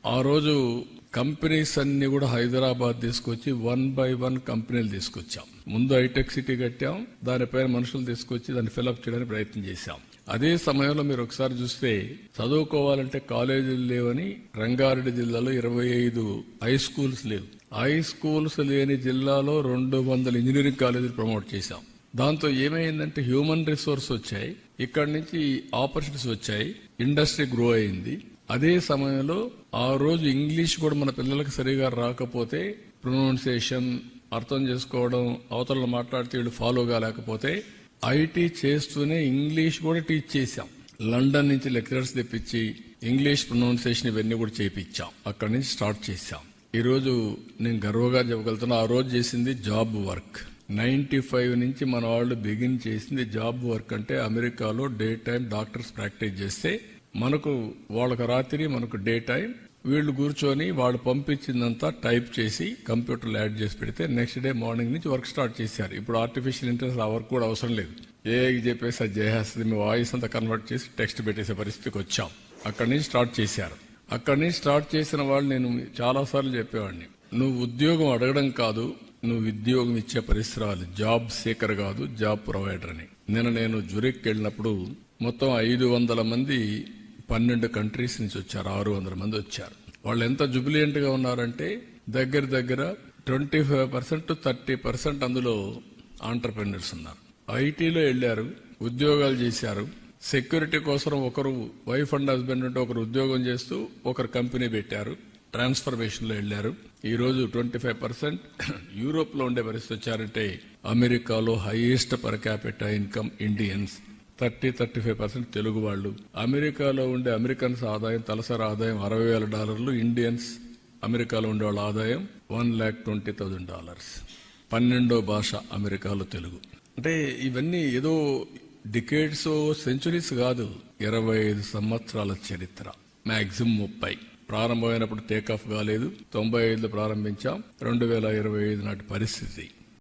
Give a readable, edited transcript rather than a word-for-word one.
ఆ రోజు కంపెనీస్ అన్ని కూడా హైదరాబాద్ తీసుకొచ్చి 1 by 1 కంపెనీలు తీసుకొచ్చాం. ముందు హైటెక్ సిటీ కట్టాం, దానిపైన మనుషులు తీసుకొచ్చి దాన్ని ఫిలప్ చేయడానికి ప్రయత్నం చేశాం. అదే సమయంలో మీరు ఒకసారి చూస్తే చదువుకోవాలంటే కాలేజీలు లేవని రంగారెడ్డి జిల్లాలో 25 హై స్కూల్స్ లేవు. హై స్కూల్స్ లేని జిల్లాలో 200 ఇంజనీరింగ్ కాలేజీలు ప్రమోట్ చేశాం. దాంతో ఏమైందంటే హ్యూమన్ రిసోర్స్ వచ్చాయి, ఇక్కడి నుంచి ఆపర్చునిటీస్ వచ్చాయి, ఇండస్ట్రీ గ్రో అయింది. అదే సమయంలో ఆ రోజు ఇంగ్లీష్ కూడా మన పిల్లలకు సరిగా రాకపోతే ప్రొనౌన్సియేషన్ అర్థం చేసుకోవడం, అవతల మాట్లాడితే వీళ్ళు ఫాలో కాలేకపోతే ఐటీ చేస్తూనే ఇంగ్లీష్ కూడా టీచ్ చేశాం. లండన్ నుంచి లెక్చరర్స్ తెప్పించి ఇంగ్లీష్ ప్రొనౌన్సియేషన్ ఇవన్నీ కూడా చేయించాం. అక్కడి నుంచి స్టార్ట్ చేశాం. ఈ రోజు నేను గర్వంగా చెప్పగలుగుతున్నా, ఆ రోజు చేసింది జాబ్ వర్క్. 95 నుంచి మన వాళ్ళు బిగిన్ చేసింది జాబ్ వర్క్. అంటే అమెరికాలో డే టైం డాక్టర్స్ ప్రాక్టీస్ చేస్తే మనకు వాళ్ళకు రాత్రి, మనకు డే టైం. వీళ్ళు కూర్చొని వాళ్ళు పంపించిందంతా టైప్ చేసి కంప్యూటర్లో యాడ్ చేసి పెడితే నెక్స్ట్ డే మార్నింగ్ నుంచి వర్క్ స్టార్ట్ చేశారు. ఇప్పుడు ఆర్టిఫిషియల్ ఇంటెలిజెన్స్ ఆ వర్క్ కూడా అవసరం లేదు, ఏఐకి చెప్పేసి అది చేసేస్తుంది. మీ వాయిస్ అంతా కన్వర్ట్ చేసి టెక్స్ట్ పెట్టేసే పరిస్థితికి వచ్చాం. అక్కడి నుంచి స్టార్ట్ చేశారు. అక్కడి నుంచి స్టార్ట్ చేసిన వాళ్ళు నేను చాలాసార్లు చెప్పేవాడిని, నువ్వు ఉద్యోగం అడగడం కాదు, నువ్వు ఉద్యోగం ఇచ్చే పరిసరాలు, జాబ్ సీకర్ కాదు, జాబ్ ప్రొవైడర్ అని. నేను జురిక్ వెళ్ళినప్పుడు మొత్తం 500 మంది 12 కంట్రీస్ నుంచి వచ్చారు. 600 మంది వచ్చారు. వాళ్ళు ఎంత జుబిలియంట్ గా ఉన్నారంటే దగ్గర 25% to 30% అందులో ఆంటర్‌ప్రెన్యూర్స్ ఉన్నారు. ఐటీలో వెళ్లారు, ఉద్యోగాలు చేశారు. సెక్యూరిటీ కోసం ఒకరు వైఫ్ అండ్ హస్బెండ్ ఉంటే ఒకరు ఉద్యోగం చేస్తూ ఒకరు కంపెనీ పెట్టారు. ట్రాన్స్ఫర్మేషన్ లో వెళ్లారు. ఈ రోజు 25% యూరోప్ లో ఉండే పరిస్థితి వచ్చారంటే అమెరికాలో highest per capita income Indians, 30-35% Telugu వాళ్ళు. అమెరికాలో ఉండే అమెరికన్స్ ఆదాయం, తలసరి ఆదాయం $60,000. ఇండియన్స్ అమెరికాలో ఉండే వాళ్ళ ఆదాయం $1,20,000. 12వ భాష అమెరికాలో తెలుగు. అంటే ఇవన్నీ ఏదో డికేడ్స్ సెంచురీస్ కాదు, 25 సంవత్సరాల చరిత్ర. మాక్సిమం 30. ప్రారంభమైనప్పుడు టేక్ ఆఫ్ కాలేదు. 95లో ప్రారంభించాం. 2025 నాటి పరిస్థితి.